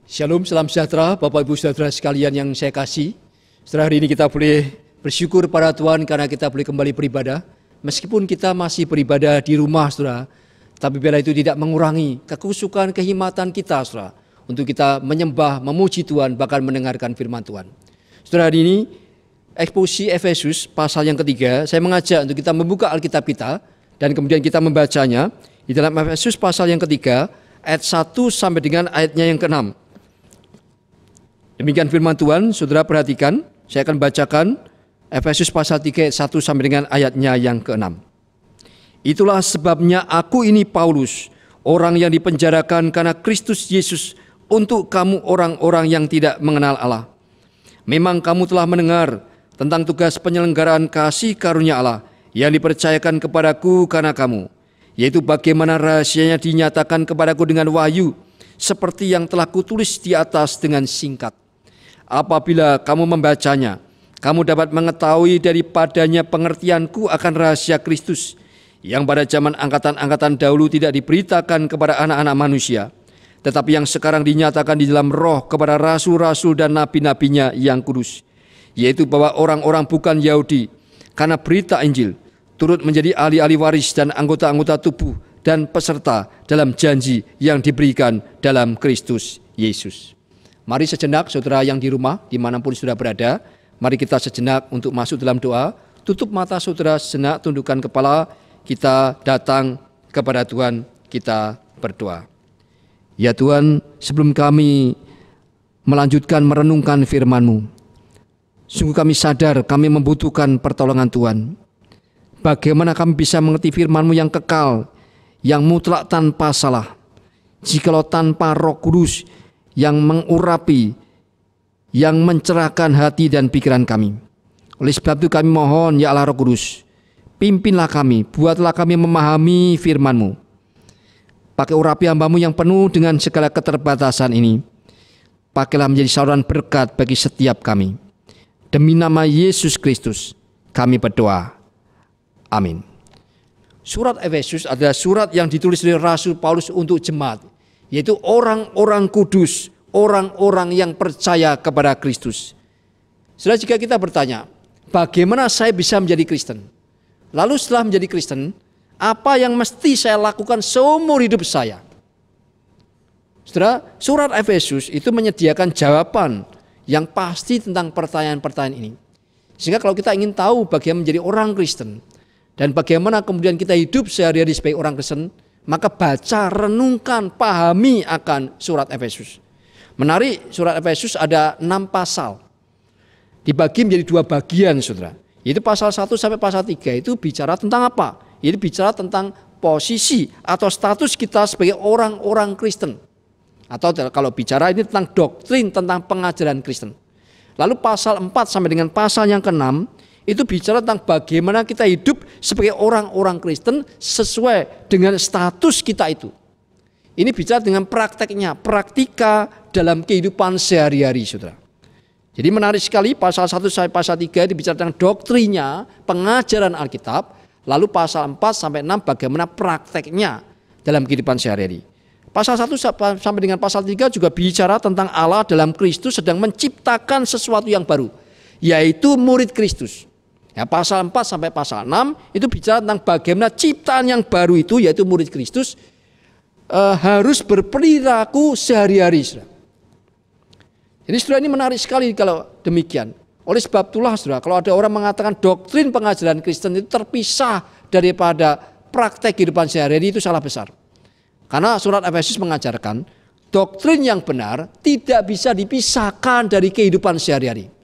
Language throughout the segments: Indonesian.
Shalom, salam sejahtera Bapak Ibu Saudara sekalian yang saya kasih. Setelah hari ini kita boleh bersyukur pada Tuhan karena kita boleh kembali beribadah. Meskipun kita masih beribadah di rumah saudara, tapi bila itu tidak mengurangi kekusukan, kehikmatan kita saudara, untuk kita menyembah, memuji Tuhan, bahkan mendengarkan firman Tuhan. Saudara, hari ini eksposisi Efesus pasal yang ketiga, saya mengajak untuk kita membuka Alkitab kita dan kemudian kita membacanya di dalam Efesus pasal yang ketiga ayat 1 sampai dengan ayatnya yang ke-6. Demikian firman Tuhan, saudara perhatikan, saya akan bacakan Efesus pasal 3 ayat 1 sampai dengan ayatnya yang ke-6. Itulah sebabnya aku ini Paulus, orang yang dipenjarakan karena Kristus Yesus untuk kamu orang-orang yang tidak mengenal Allah. Memang kamu telah mendengar tentang tugas penyelenggaraan kasih karunia Allah yang dipercayakan kepadaku karena kamu, yaitu bagaimana rahasianya dinyatakan kepadaku dengan wahyu, seperti yang telah kutulis di atas dengan singkat. Apabila kamu membacanya, kamu dapat mengetahui daripadanya pengertianku akan rahasia Kristus, yang pada zaman angkatan-angkatan dahulu tidak diberitakan kepada anak-anak manusia, tetapi yang sekarang dinyatakan di dalam roh kepada rasul-rasul dan nabi-nabinya yang kudus, yaitu bahwa orang-orang bukan Yahudi, karena berita Injil, turut menjadi ahli-ahli waris dan anggota-anggota tubuh dan peserta dalam janji yang diberikan dalam Kristus Yesus. Mari sejenak saudara yang di rumah, dimanapun saudara berada, mari kita sejenak untuk masuk dalam doa. Tutup mata saudara sejenak, tundukkan kepala, kita datang kepada Tuhan, kita berdoa. Ya Tuhan, sebelum kami melanjutkan merenungkan firman-Mu, sungguh kami sadar kami membutuhkan pertolongan Tuhan. Bagaimana kami bisa mengerti firman-Mu yang kekal, yang mutlak tanpa salah, jikalau tanpa Roh Kudus yang mengurapi, yang mencerahkan hati dan pikiran kami. Oleh sebab itu kami mohon, ya Allah Roh Kudus, pimpinlah kami, buatlah kami memahami firman-Mu. Pakai urapi hamba-Mu yang penuh dengan segala keterbatasan ini, pakailah menjadi saluran berkat bagi setiap kami. Demi nama Yesus Kristus kami berdoa. Amin. Surat Efesus adalah surat yang ditulis oleh Rasul Paulus untuk jemaat, yaitu orang-orang kudus, orang-orang yang percaya kepada Kristus. Setelah jika kita bertanya, bagaimana saya bisa menjadi Kristen? Lalu setelah menjadi Kristen, apa yang mesti saya lakukan seumur hidup saya? Saudara, surat Efesus itu menyediakan jawaban yang pasti tentang pertanyaan-pertanyaan ini. Sehingga kalau kita ingin tahu bagaimana menjadi orang Kristen, dan bagaimana kemudian kita hidup sehari-hari sebagai orang Kristen, maka baca, renungkan, pahami akan surat Efesus. Menarik, surat Efesus ada 6 pasal. Dibagi menjadi 2 bagian, saudara. Yaitu pasal 1 sampai pasal 3 itu bicara tentang apa? Itu bicara tentang posisi atau status kita sebagai orang-orang Kristen. Atau kalau bicara ini tentang doktrin, tentang pengajaran Kristen. Lalu pasal 4 sampai dengan pasal yang ke-6 itu bicara tentang bagaimana kita hidup sebagai orang-orang Kristen sesuai dengan status kita itu. Ini bicara dengan prakteknya, praktika dalam kehidupan sehari-hari, saudara. Jadi menarik sekali, pasal 1 sampai pasal 3 itu bicara tentang doktrinnya, pengajaran Alkitab. Lalu pasal 4 sampai 6 bagaimana prakteknya dalam kehidupan sehari-hari. Pasal 1 sampai dengan pasal 3 juga bicara tentang Allah dalam Kristus sedang menciptakan sesuatu yang baru, yaitu murid Kristus. Ya, pasal 4 sampai pasal 6 itu bicara tentang bagaimana ciptaan yang baru itu, yaitu murid Kristus, harus berperilaku sehari-hari. Jadi saudara, ini menarik sekali kalau demikian. Oleh sebab itulah saudara, kalau ada orang mengatakan doktrin pengajaran Kristen itu terpisah daripada praktek kehidupan sehari-hari, itu salah besar. Karena surat Efesus mengajarkan doktrin yang benar tidak bisa dipisahkan dari kehidupan sehari-hari.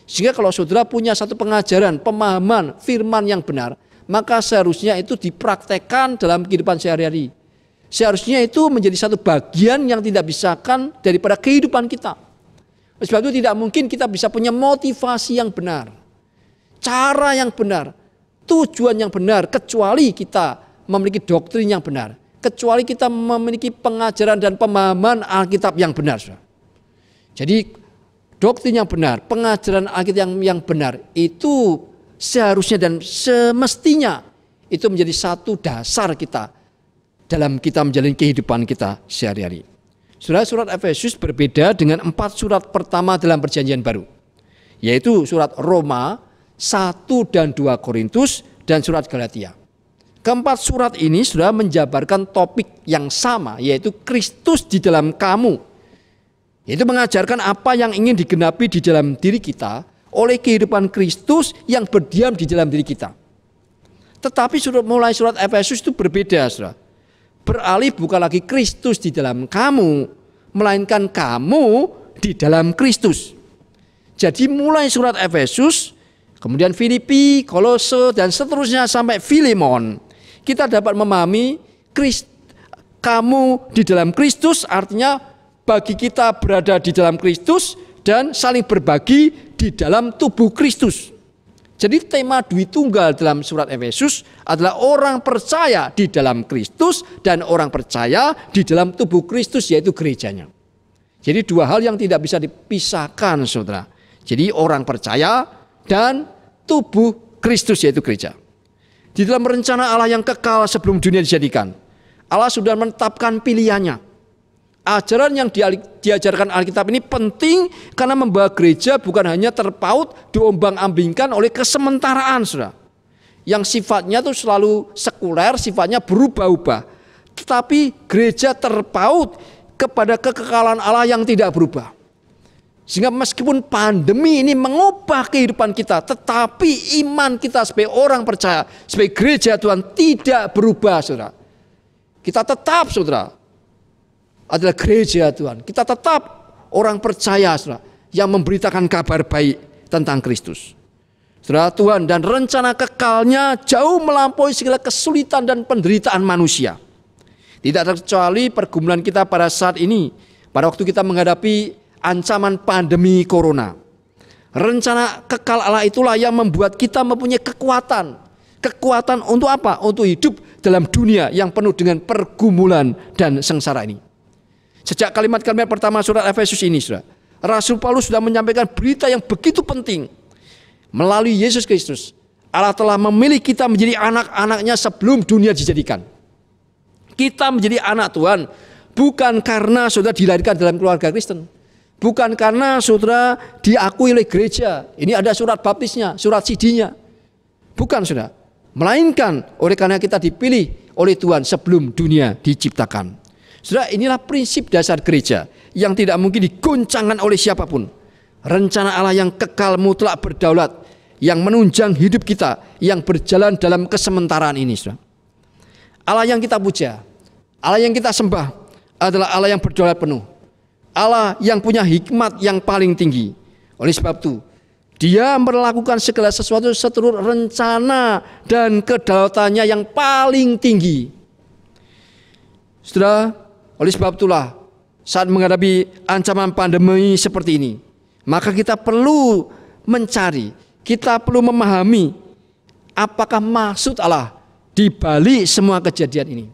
Sehingga kalau saudara punya satu pengajaran, pemahaman firman yang benar, maka seharusnya itu dipraktekkan dalam kehidupan sehari-hari. Seharusnya itu menjadi satu bagian yang tidak bisahkan daripada kehidupan kita. Sebab itu tidak mungkin kita bisa punya motivasi yang benar, cara yang benar, tujuan yang benar, kecuali kita memiliki doktrin yang benar, kecuali kita memiliki pengajaran dan pemahaman Alkitab yang benar. Jadi doktrin yang benar, pengajaran Alkitab yang benar itu seharusnya dan semestinya itu menjadi satu dasar kita dalam kita menjalani kehidupan kita sehari-hari. Surat Efesus berbeda dengan 4 surat pertama dalam Perjanjian Baru, yaitu surat Roma, 1 dan 2 Korintus, dan surat Galatia. Keempat surat ini sudah menjabarkan topik yang sama, yaitu Kristus di dalam kamu. Yaitu mengajarkan apa yang ingin digenapi di dalam diri kita oleh kehidupan Kristus yang berdiam di dalam diri kita. Tetapi mulai surat Efesus itu berbeda, saudara. Beralih bukan lagi Kristus di dalam kamu, melainkan kamu di dalam Kristus. Jadi mulai surat Efesus, kemudian Filipi, Kolose, dan seterusnya sampai Filemon, kita dapat memahami kamu di dalam Kristus artinya bagi kita berada di dalam Kristus dan saling berbagi di dalam tubuh Kristus. Jadi tema Dwitunggal dalam surat Efesus adalah orang percaya di dalam Kristus dan orang percaya di dalam tubuh Kristus, yaitu gerejanya. Jadi dua hal yang tidak bisa dipisahkan, saudara. Jadi orang percaya dan tubuh Kristus, yaitu gereja. Di dalam rencana Allah yang kekal sebelum dunia dijadikan, Allah sudah menetapkan pilihannya. Ajaran yang diajarkan Alkitab ini penting karena membawa gereja bukan hanya terpaut diombang-ambingkan oleh kesementaraan, saudara, yang sifatnya itu selalu sekuler, sifatnya berubah-ubah. Tetapi gereja terpaut kepada kekekalan Allah yang tidak berubah. Sehingga meskipun pandemi ini mengubah kehidupan kita, tetapi iman kita sebagai orang percaya, sebagai gereja Tuhan tidak berubah, saudara. Kita tetap, saudara, adalah gereja Tuhan. Kita tetap orang percaya, saudara, yang memberitakan kabar baik tentang Kristus. Saudara, Tuhan dan rencana kekalnya jauh melampaui segala kesulitan dan penderitaan manusia. Tidak terkecuali pergumulan kita pada saat ini, pada waktu kita menghadapi ancaman pandemi corona. Rencana kekal Allah itulah yang membuat kita mempunyai kekuatan. Kekuatan untuk apa? Untuk hidup dalam dunia yang penuh dengan pergumulan dan sengsara ini. Sejak kalimat-kalimat pertama surat Efesus ini, saudara, Rasul Paulus sudah menyampaikan berita yang begitu penting. Melalui Yesus Kristus, Allah telah memilih kita menjadi anak-anaknya sebelum dunia dijadikan. Kita menjadi anak Tuhan bukan karena saudara dilahirkan dalam keluarga Kristen. Bukan karena saudara diakui oleh gereja. Ini ada surat baptisnya, surat sidinya. Bukan, saudara. Melainkan oleh karena kita dipilih oleh Tuhan sebelum dunia diciptakan. Saudara, inilah prinsip dasar gereja yang tidak mungkin digoncangkan oleh siapapun. Rencana Allah yang kekal mutlak berdaulat, yang menunjang hidup kita, yang berjalan dalam kesementaraan ini, saudara. Allah yang kita puja, Allah yang kita sembah adalah Allah yang berdaulat penuh. Allah yang punya hikmat yang paling tinggi. Oleh sebab itu, Dia melakukan segala sesuatu seturut rencana dan kedaulatannya yang paling tinggi. Saudara, oleh sebab itulah saat menghadapi ancaman pandemi seperti ini, maka kita perlu mencari, kita perlu memahami apakah maksud Allah di balik semua kejadian ini.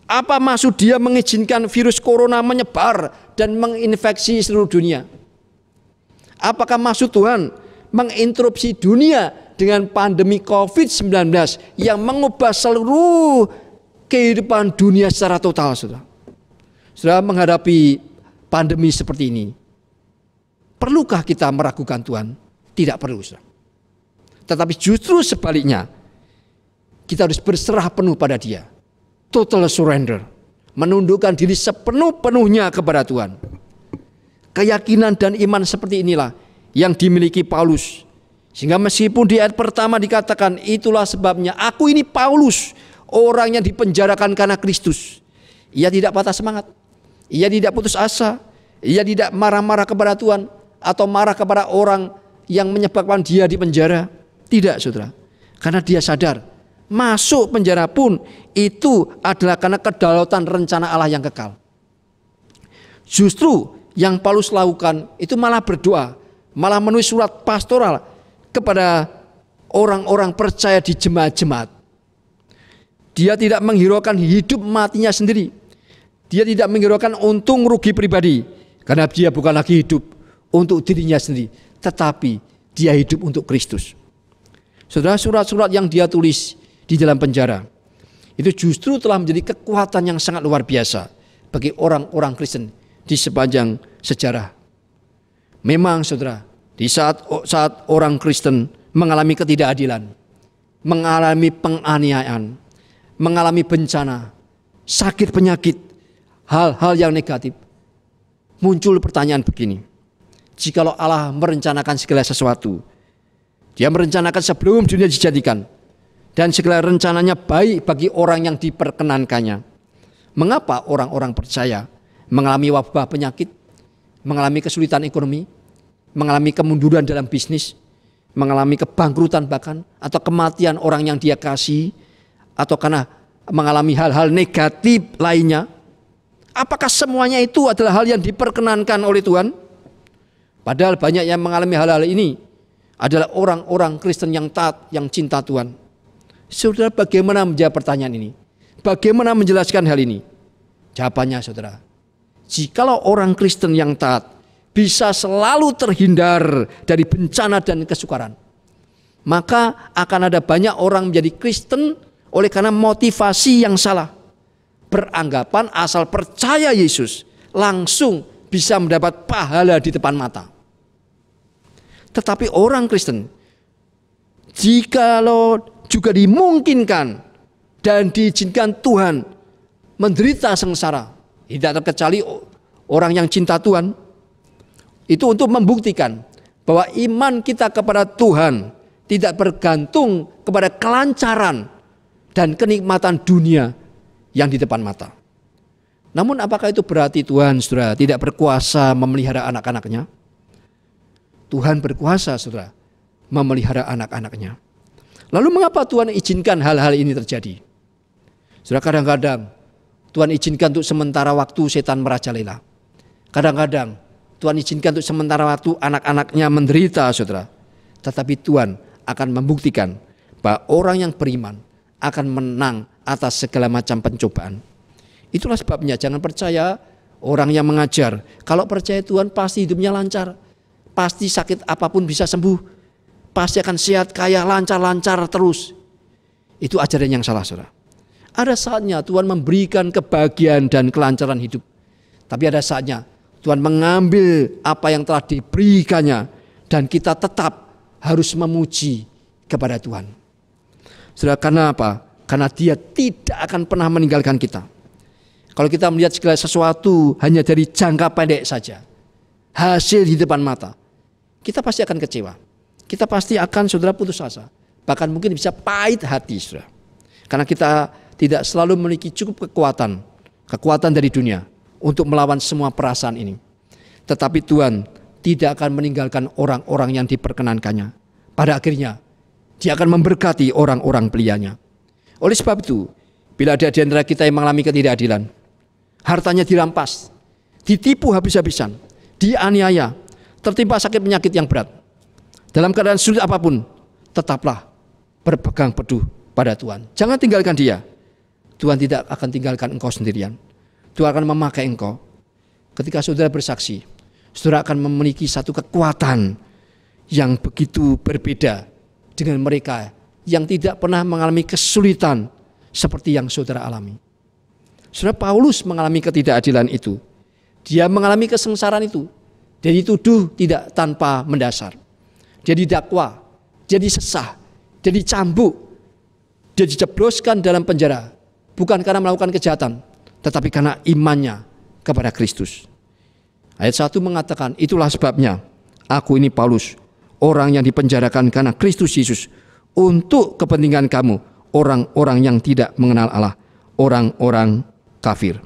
Apa maksud Dia mengizinkan virus corona menyebar dan menginfeksi seluruh dunia? Apakah maksud Tuhan menginterupsi dunia dengan pandemi COVID-19 yang mengubah seluruh kehidupan dunia secara total, saudara? Saudara, menghadapi pandemi seperti ini, perlukah kita meragukan Tuhan? Tidak perlu, saudara. Tetapi justru sebaliknya, kita harus berserah penuh pada Dia. Total surrender, menundukkan diri sepenuh-penuhnya kepada Tuhan. Keyakinan dan iman seperti inilah yang dimiliki Paulus. Sehingga meskipun di ayat pertama dikatakan, itulah sebabnya aku ini Paulus, orang yang dipenjarakan karena Kristus. Ia tidak patah semangat, ia tidak putus asa, ia tidak marah-marah kepada Tuhan atau marah kepada orang yang menyebabkan dia di penjara. Tidak, saudara. Karena dia sadar masuk penjara pun itu adalah karena kedaulatan rencana Allah yang kekal. Justru yang Paulus lakukan itu malah berdoa, malah menulis surat pastoral kepada orang-orang percaya di jemaat-jemaat. Dia tidak menghiraukan hidup matinya sendiri. Dia tidak menghiraukan untung rugi pribadi, karena dia bukan lagi hidup untuk dirinya sendiri, tetapi dia hidup untuk Kristus. Saudara, surat-surat yang dia tulis di dalam penjara itu justru telah menjadi kekuatan yang sangat luar biasa bagi orang-orang Kristen di sepanjang sejarah. Memang saudara, di saat orang Kristen mengalami ketidakadilan, mengalami penganiayaan, mengalami bencana, sakit penyakit, hal-hal yang negatif, muncul pertanyaan begini. Jikalau Allah merencanakan segala sesuatu, Dia merencanakan sebelum dunia dijadikan, dan segala rencananya baik bagi orang yang diperkenankannya, mengapa orang-orang percaya mengalami wabah penyakit, mengalami kesulitan ekonomi, mengalami kemunduran dalam bisnis, mengalami kebangkrutan bahkan, atau kematian orang yang dia kasih, atau karena mengalami hal-hal negatif lainnya? Apakah semuanya itu adalah hal yang diperkenankan oleh Tuhan? Padahal banyak yang mengalami hal-hal ini adalah orang-orang Kristen yang taat, yang cinta Tuhan. Saudara, bagaimana menjawab pertanyaan ini? Bagaimana menjelaskan hal ini? Jawabannya saudara, jikalau orang Kristen yang taat bisa selalu terhindar dari bencana dan kesukaran, maka akan ada banyak orang menjadi Kristen oleh karena motivasi yang salah. Beranggapan asal percaya Yesus langsung bisa mendapat pahala di depan mata. Tetapi orang Kristen, jikalau juga dimungkinkan dan diizinkan Tuhan menderita sengsara, tidak terkecuali orang yang cinta Tuhan, itu untuk membuktikan bahwa iman kita kepada Tuhan tidak bergantung kepada kelancaran dan kenikmatan dunia yang di depan mata. Namun apakah itu berarti Tuhan, saudara, tidak berkuasa memelihara anak-anaknya? Tuhan berkuasa, saudara, memelihara anak-anaknya. Lalu mengapa Tuhan izinkan hal-hal ini terjadi? Saudara, kadang-kadang Tuhan izinkan untuk sementara waktu setan merajalela. Kadang-kadang Tuhan izinkan untuk sementara waktu anak-anaknya menderita, saudara. Tetapi Tuhan akan membuktikan bahwa orang yang beriman akan menang atas segala macam pencobaan. Itulah sebabnya jangan percaya orang yang mengajar, kalau percaya Tuhan pasti hidupnya lancar, pasti sakit apapun bisa sembuh, pasti akan sehat, kaya, lancar-lancar terus. Itu ajaran yang salah, saudara. Ada saatnya Tuhan memberikan kebahagiaan dan kelancaran hidup, tapi ada saatnya Tuhan mengambil apa yang telah diberikannya dan kita tetap harus memuji kepada Tuhan. Saudara, karena apa? Karena Dia tidak akan pernah meninggalkan kita. Kalau kita melihat segala sesuatu hanya dari jangka pendek saja, hasil di depan mata, kita pasti akan kecewa. Kita pasti akan, saudara, putus asa. Bahkan mungkin bisa pahit hati, saudara. Karena kita tidak selalu memiliki cukup kekuatan dari dunia untuk melawan semua perasaan ini. Tetapi Tuhan tidak akan meninggalkan orang-orang yang diperkenankannya. Pada akhirnya Dia akan memberkati orang-orang pilihannya. Oleh sebab itu, bila ada di antara kita yang mengalami ketidakadilan, hartanya dirampas, ditipu habis-habisan, dianiaya, tertimpa sakit penyakit yang berat, dalam keadaan sulit apapun, tetaplah berpegang teguh pada Tuhan. Jangan tinggalkan Dia. Tuhan tidak akan tinggalkan engkau sendirian. Tuhan akan memakai engkau. Ketika saudara bersaksi, saudara akan memiliki satu kekuatan yang begitu berbeda dengan mereka yang tidak pernah mengalami kesulitan seperti yang saudara alami. Saudara, Paulus mengalami ketidakadilan itu. Dia mengalami kesengsaraan itu. Dia dituduh tidak tanpa mendasar. Dia didakwa, dia disesah, dia dicambuk, dia dijebloskan dalam penjara. Bukan karena melakukan kejahatan, tetapi karena imannya kepada Kristus. Ayat 1 mengatakan, itulah sebabnya aku ini Paulus, orang yang dipenjarakan karena Kristus Yesus, untuk kepentingan kamu, orang-orang yang tidak mengenal Allah, orang-orang kafir.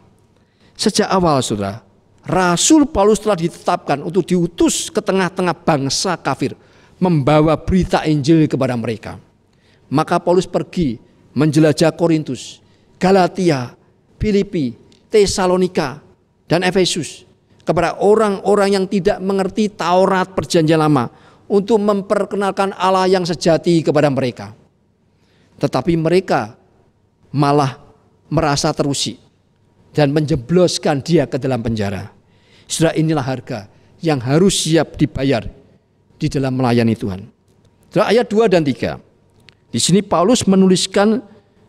Sejak awal, saudara, Rasul Paulus telah ditetapkan untuk diutus ke tengah-tengah bangsa kafir, membawa berita Injil kepada mereka. Maka Paulus pergi menjelajah Korintus, Galatia, Filipi, Tesalonika, dan Efesus kepada orang-orang yang tidak mengerti Taurat Perjanjian Lama untuk memperkenalkan Allah yang sejati kepada mereka. Tetapi mereka malah merasa terusik dan menjebloskan dia ke dalam penjara. Saudara, inilah harga yang harus siap dibayar di dalam melayani Tuhan. Saudara, ayat 2 dan 3. Di sini Paulus menuliskan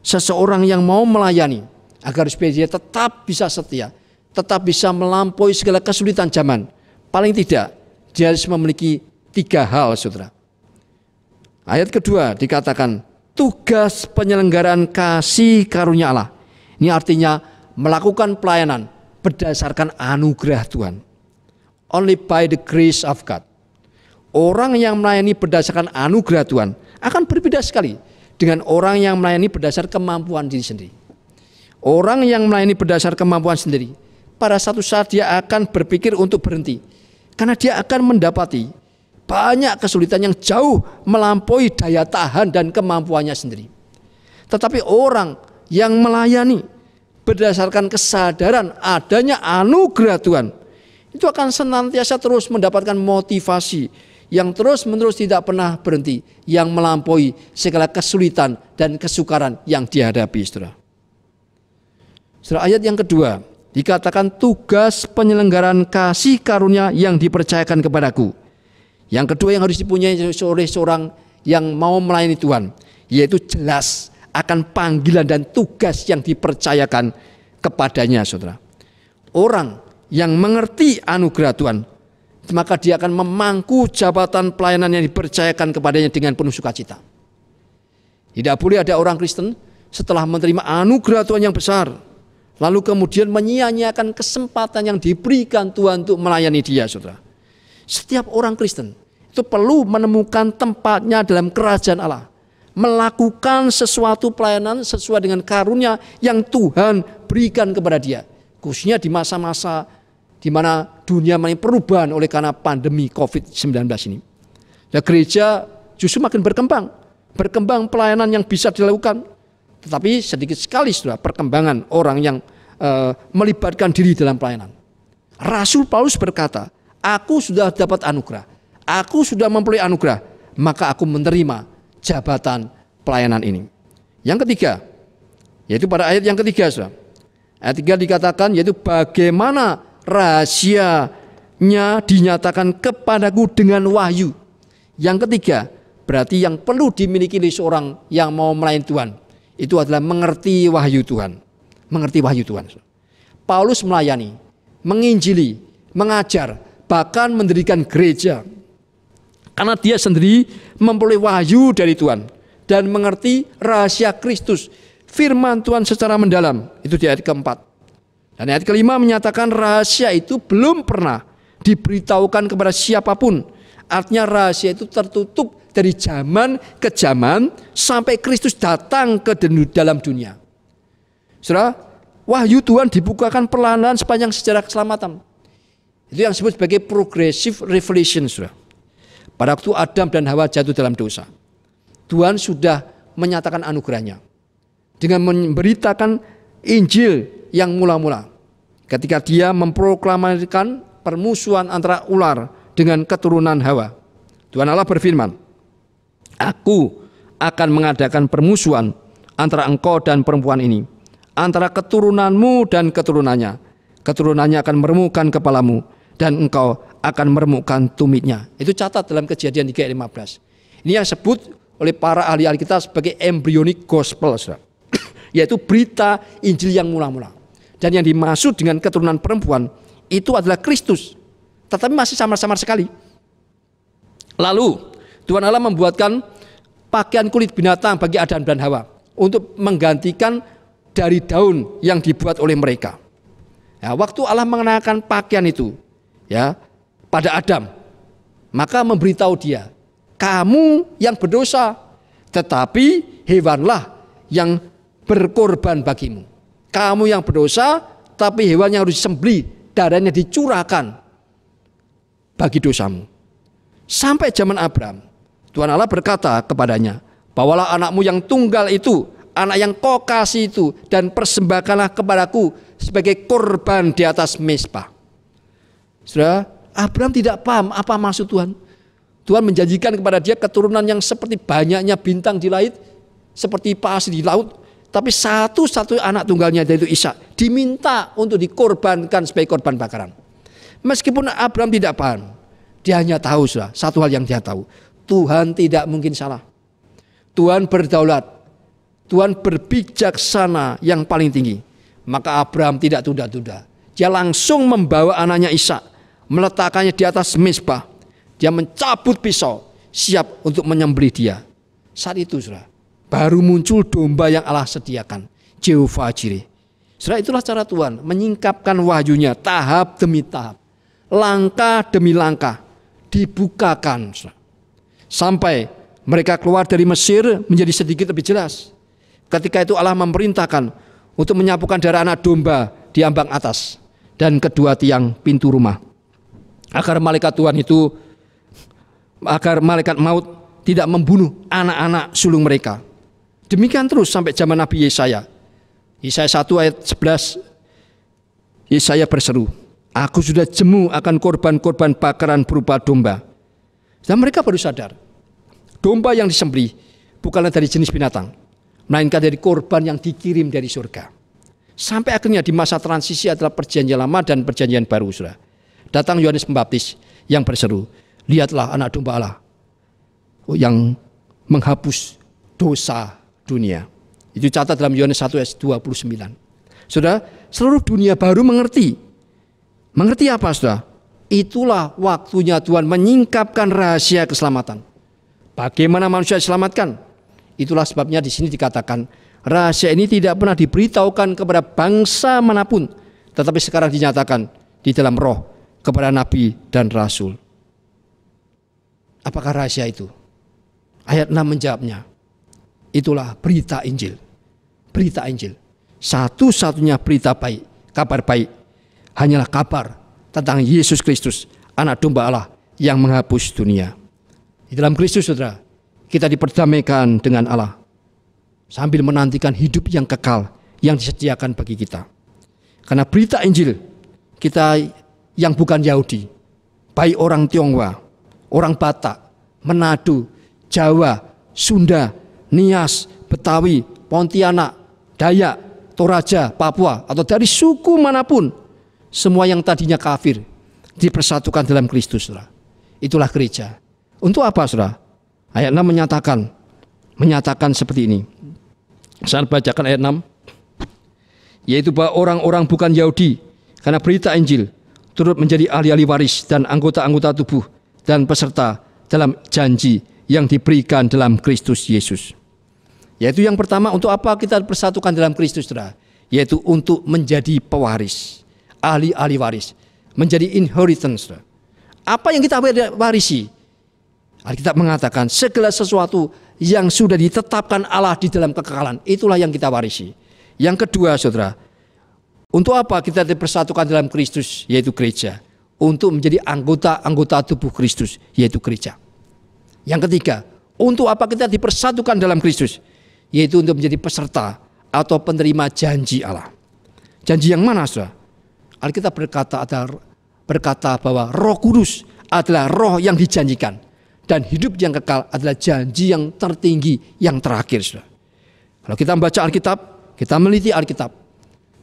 seseorang yang mau melayani agar supaya dia tetap bisa setia tetap bisa melampaui segala kesulitan zaman, paling tidak dia harus memiliki 3 hal, saudara. Ayat kedua dikatakan tugas penyelenggaraan kasih karunia Allah. Ini artinya melakukan pelayanan berdasarkan anugerah Tuhan. Only by the grace of God. Orang yang melayani berdasarkan anugerah Tuhan akan berbeda sekali dengan orang yang melayani berdasar kemampuan diri sendiri. Orang yang melayani berdasar kemampuan sendiri, pada satu saat dia akan berpikir untuk berhenti. Karena dia akan mendapati banyak kesulitan yang jauh melampaui daya tahan dan kemampuannya sendiri. Tetapi orang yang melayani berdasarkan kesadaran adanya anugerah Tuhan, itu akan senantiasa terus mendapatkan motivasi yang terus-menerus tidak pernah berhenti, yang melampaui segala kesulitan dan kesukaran yang dihadapi, saudara. Saudara, ayat yang kedua dikatakan tugas penyelenggaraan kasih karunia yang dipercayakan kepadaku. Yang kedua yang harus dipunyai oleh seorang yang mau melayani Tuhan, yaitu jelas akan panggilan dan tugas yang dipercayakan kepadanya, saudara. Orang yang mengerti anugerah Tuhan, maka dia akan memangku jabatan pelayanan yang dipercayakan kepadanya dengan penuh sukacita. Tidak boleh ada orang Kristen setelah menerima anugerah Tuhan yang besar, lalu kemudian menyia-nyiakan kesempatan yang diberikan Tuhan untuk melayani dia, saudara. Setiap orang Kristen itu perlu menemukan tempatnya dalam kerajaan Allah, melakukan sesuatu pelayanan sesuai dengan karunia yang Tuhan berikan kepada dia, khususnya di masa-masa di mana dunia mulai perubahan oleh karena pandemi COVID-19 ini. Dan gereja justru makin berkembang pelayanan yang bisa dilakukan, tetapi sedikit sekali sudah perkembangan orang yang melibatkan diri dalam pelayanan. Rasul Paulus berkata, aku sudah dapat anugerah, aku sudah memperoleh anugerah, maka aku menerima jabatan pelayanan ini. Yang ketiga, yaitu pada ayat yang ketiga, saudara. Ayat 3 dikatakan, yaitu bagaimana rahasianya dinyatakan kepadaku dengan wahyu. Yang ketiga, berarti yang perlu dimiliki oleh seorang yang mau melayani Tuhan, itu adalah mengerti wahyu Tuhan. Mengerti wahyu Tuhan. Paulus melayani, menginjili, mengajar, bahkan mendirikan gereja, karena dia sendiri memperoleh wahyu dari Tuhan dan mengerti rahasia Kristus, firman Tuhan secara mendalam. Itu di ayat keempat. Dan ayat kelima menyatakan rahasia itu belum pernah diberitahukan kepada siapapun. Artinya rahasia itu tertutup dari zaman ke zaman sampai Kristus datang ke dalam dunia. Saudara, wahyu Tuhan dibukakan perlahan-lahan sepanjang sejarah keselamatan. Itu yang disebut sebagai progressive revelation, saudara. Pada waktu Adam dan Hawa jatuh dalam dosa, Tuhan sudah menyatakan anugerahnya dengan memberitakan Injil yang mula-mula. Ketika dia memproklamasikan permusuhan antara ular dengan keturunan Hawa, Tuhan Allah berfirman, aku akan mengadakan permusuhan antara engkau dan perempuan ini, antara keturunanmu dan keturunannya. Keturunannya akan meremukkan kepalamu, dan engkau akan meremukkan tumitnya. Itu catat dalam Kejadian 3 ayat 15. Ini yang disebut oleh para ahli Alkitab sebagai embryonic gospel, yaitu berita Injil yang mula-mula. Dan yang dimaksud dengan keturunan perempuan itu adalah Kristus, tetapi masih samar-samar sekali. Lalu Tuhan Allah membuatkan pakaian kulit binatang bagi Adam dan Hawa untuk menggantikan dari daun yang dibuat oleh mereka. Ya, waktu Allah mengenakan pakaian itu, ya, pada Adam, maka memberitahu dia, kamu yang berdosa, tetapi hewanlah yang berkorban bagimu. Kamu yang berdosa, tapi hewannya harus disembelih, darahnya dicurahkan bagi dosamu. Sampai zaman Abraham, Tuhan Allah berkata kepadanya, bawalah anakmu yang tunggal itu, anak yang kau kasih itu, dan persembahkanlah kepadaku sebagai korban di atas mezbah. Saudara, Abraham tidak paham apa maksud Tuhan. Tuhan menjanjikan kepada dia keturunan yang seperti banyaknya bintang di langit, seperti pasir di laut. Tapi satu-satu anak tunggalnya, yaitu Ishak, diminta untuk dikorbankan sebagai korban bakaran. Meskipun Abraham tidak paham, dia hanya tahu, saudara, satu hal yang dia tahu, Tuhan tidak mungkin salah. Tuhan berdaulat, Tuhan berbijaksana yang paling tinggi. Maka Abraham tidak tunda-tunda. Dia langsung membawa anaknya Ishak, meletakkannya di atas mezbah. Dia mencabut pisau, siap untuk menyembelih dia. Saat itu saudara, baru muncul domba yang Allah sediakan, Jehovah Jireh. Saudara, itulah cara Tuhan menyingkapkan wahyunya tahap demi tahap, langkah demi langkah dibukakan, saudara. Sampai mereka keluar dari Mesir menjadi sedikit lebih jelas. Ketika itu Allah memerintahkan untuk menyapukan darah anak domba di ambang atas dan kedua tiang pintu rumah, agar malaikat Tuhan itu, agar malaikat maut tidak membunuh anak-anak sulung mereka. Demikian terus sampai zaman Nabi Yesaya. Yesaya 1 ayat 11, Yesaya berseru, aku sudah jemu akan korban-korban bakaran berupa domba. Dan mereka baru sadar, domba yang disembelih bukanlah dari jenis binatang, melainkan dari korban yang dikirim dari surga. Sampai akhirnya di masa transisi adalah perjanjian lama dan perjanjian baru, saudara. Datang Yohanes Pembaptis yang berseru, lihatlah anak domba Allah yang menghapus dosa dunia. Itu catat dalam Yohanes 1 ayat 29. Saudara, seluruh dunia baru mengerti. Mengerti apa, saudara? Itulah waktunya Tuhan menyingkapkan rahasia keselamatan. Bagaimana manusia diselamatkan? Itulah sebabnya di sini dikatakan rahasia ini tidak pernah diberitahukan kepada bangsa manapun, tetapi sekarang dinyatakan di dalam roh kepada nabi dan rasul. Apakah rahasia itu? Ayat 6 menjawabnya. Itulah berita Injil. Berita Injil. Satu-satunya berita baik, kabar baik, hanyalah kabar tentang Yesus Kristus, anak domba Allah yang menghapus dunia. Di dalam Kristus, saudara, kita diperdamaikan dengan Allah sambil menantikan hidup yang kekal yang disediakan bagi kita. Karena berita Injil, kita yang bukan Yahudi, baik orang Tionghoa, orang Batak, Manado, Jawa, Sunda, Nias, Betawi, Pontianak, Dayak, Toraja, Papua, atau dari suku manapun, semua yang tadinya kafir dipersatukan dalam Kristus, saudara. Itulah gereja. Untuk apa, saudara? Ayat 6 menyatakan seperti ini. Saya bacakan ayat 6. Yaitu bahwa orang-orang bukan Yahudi karena berita Injil turut menjadi ahli-ahli waris dan anggota-anggota tubuh dan peserta dalam janji yang diberikan dalam Kristus Yesus. Yaitu yang pertama, untuk apa kita dipersatukan dalam Kristus, saudara? Yaitu untuk menjadi pewaris, ahli-ahli waris, menjadi inheritance. Saudara. Apa yang kita warisi? Alkitab mengatakan segala sesuatu yang sudah ditetapkan Allah di dalam kekekalan, itulah yang kita warisi. Yang kedua, saudara, untuk apa kita dipersatukan dalam Kristus, yaitu gereja? Untuk menjadi anggota-anggota tubuh Kristus, yaitu gereja. Yang ketiga, untuk apa kita dipersatukan dalam Kristus? Yaitu untuk menjadi peserta atau penerima janji Allah. Janji yang mana, saudara? Alkitab berkata bahwa Roh Kudus adalah roh yang dijanjikan. Dan hidup yang kekal adalah janji yang tertinggi, yang terakhir, saudara. Kalau kita membaca Alkitab, kita meliti Alkitab,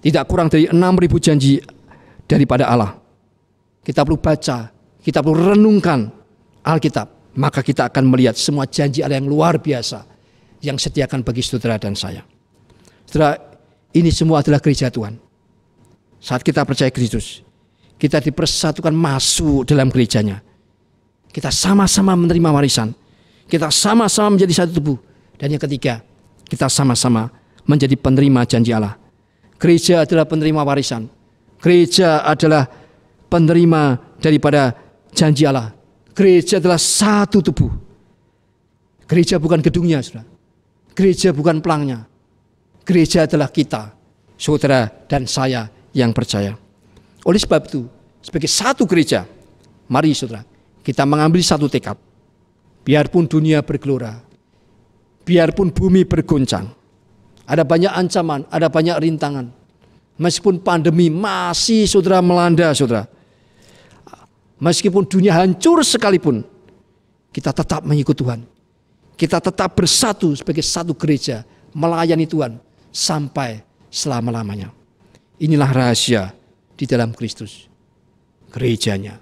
tidak kurang dari 6.000 janji daripada Allah. Kita perlu baca, kita perlu renungkan Alkitab, maka kita akan melihat semua janji Allah yang luar biasa yang sediakan bagi saudara dan saya. Saudara, ini semua adalah gereja Tuhan. Saat kita percaya Kristus, kita dipersatukan masuk dalam gerejanya. Kita sama-sama menerima warisan. Kita sama-sama menjadi satu tubuh. Dan yang ketiga, kita sama-sama menjadi penerima janji Allah. Gereja adalah penerima warisan. Gereja adalah penerima daripada janji Allah. Gereja adalah satu tubuh. Gereja bukan gedungnya, saudara. Gereja bukan pelangnya. Gereja adalah kita, saudara dan saya yang percaya. Oleh sebab itu, sebagai satu gereja, mari saudara, kita mengambil satu tekad. Biarpun dunia bergelora, biarpun bumi bergoncang, ada banyak ancaman, ada banyak rintangan. Meskipun pandemi masih saudara melanda saudara, meskipun dunia hancur sekalipun, kita tetap mengikut Tuhan. Kita tetap bersatu sebagai satu gereja, melayani Tuhan sampai selama-lamanya. Inilah rahasia di dalam Kristus, gerejanya.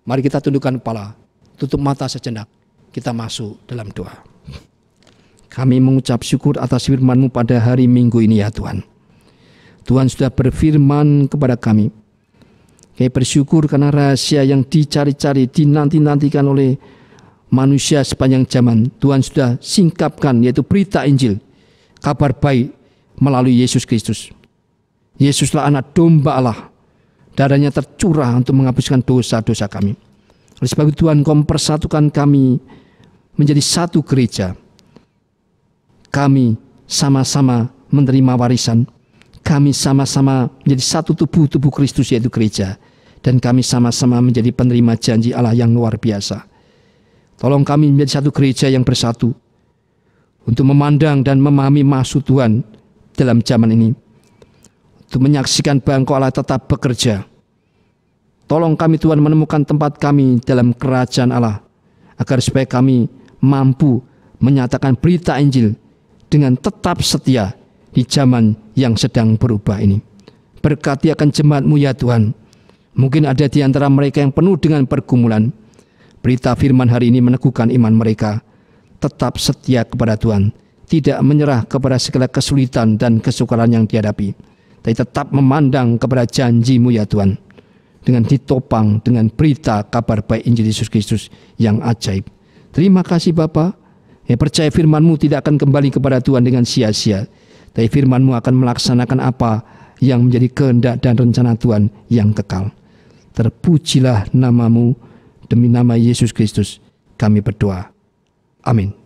Mari kita tundukkan kepala, tutup mata sejenak, kita masuk dalam doa. Kami mengucap syukur atas firman-Mu pada hari Minggu ini ya Tuhan. Tuhan sudah berfirman kepada kami. Kami bersyukur karena rahasia yang dicari-cari, dinanti-nantikan oleh manusia sepanjang zaman, Tuhan sudah singkapkan, yaitu berita Injil, kabar baik melalui Yesus Kristus. Yesuslah anak domba Allah, darahnya tercurah untuk menghapuskan dosa-dosa kami. Oleh sebab itu Tuhan, Kau mempersatukan kami menjadi satu gereja. Kami sama-sama menerima warisan. Kami sama-sama menjadi satu tubuh Kristus, yaitu gereja. Dan kami sama-sama menjadi penerima janji Allah yang luar biasa. Tolong kami menjadi satu gereja yang bersatu untuk memandang dan memahami maksud Tuhan dalam zaman ini. Untuk menyaksikan bahwa Engkau Allah tetap bekerja. Tolong kami Tuhan menemukan tempat kami dalam kerajaan Allah, agar supaya kami mampu menyatakan berita Injil dengan tetap setia di zaman yang sedang berubah ini. Berkati akan jemaat-Mu ya Tuhan. Mungkin ada di antara mereka yang penuh dengan pergumulan. Berita firman hari ini meneguhkan iman mereka. Tetap setia kepada Tuhan. Tidak menyerah kepada segala kesulitan dan kesukaran yang dihadapi. Tapi tetap memandang kepada janji-Mu ya Tuhan. Dengan ditopang dengan berita kabar baik Injil Yesus Kristus yang ajaib. Terima kasih Bapa. Percaya firman-Mu tidak akan kembali kepada Tuhan dengan sia-sia. Tapi firman-Mu akan melaksanakan apa yang menjadi kehendak dan rencana Tuhan yang kekal. Terpujilah nama-Mu, demi nama Yesus Kristus kami berdoa. Amin.